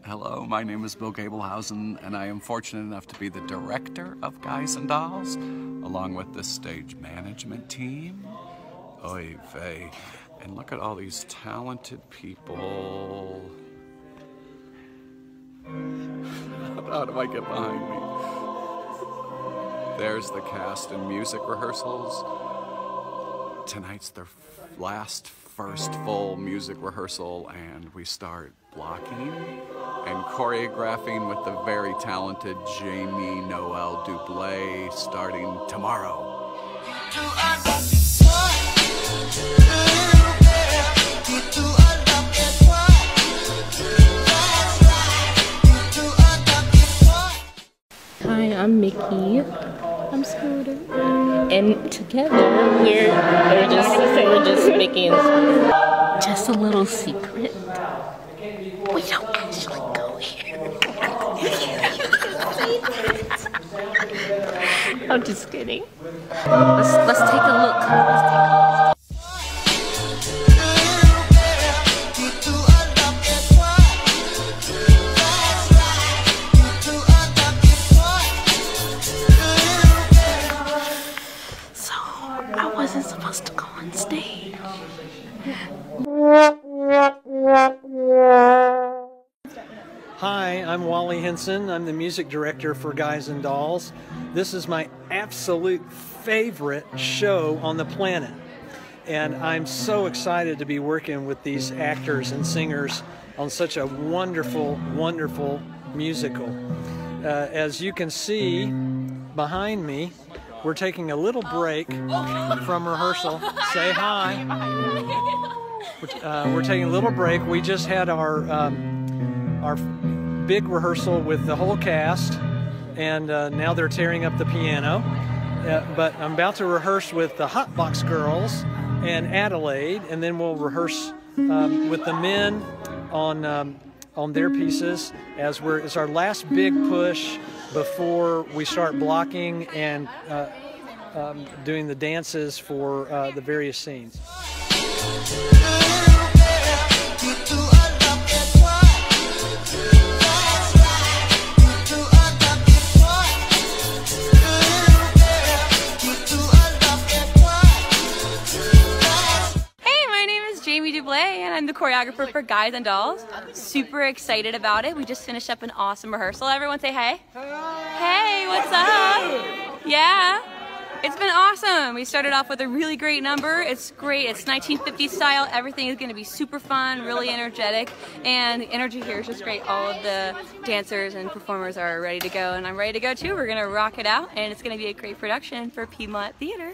Hello, my name is Bill Gablehausen, and I am fortunate enough to be the director of Guys and Dolls, along with the stage management team. Oy vey. And look at all these talented people. How do I get behind me? There's the cast and music rehearsals. Tonight's their first full music rehearsal, and we start blocking and choreographing with the very talented Jamie Noel Dublé starting tomorrow. Hi, I'm Mickey. I'm Scooter. And together we're just making just a little secret. We don't actually go here. I'm just kidding. Let's take a look. So I wasn't supposed to go on stage. Hi, I'm Wally Henson. I'm the music director for Guys and Dolls. This is my absolute favorite show on the planet. And I'm so excited to be working with these actors and singers on such a wonderful, wonderful musical. As you can see behind me, we're taking a little break from rehearsal. Say hi. We're taking a little break. We just had our big rehearsal with the whole cast, and now they're tearing up the piano. But I'm about to rehearse with the Hotbox Girls and Adelaide, and then we'll rehearse with the men on their pieces it's our last big push before we start blocking and doing the dances for the various scenes. And I'm the choreographer for Guys and Dolls. Super excited about it. We just finished up an awesome rehearsal. Everyone say hey. Hey, what's up? Yeah, it's been awesome. We started off with a really great number. It's great. It's 1950s style. Everything is going to be super fun, really energetic, and the energy here is just great. All of the dancers and performers are ready to go, and I'm ready to go too. We're going to rock it out, and it's going to be a great production for Piedmont Theater.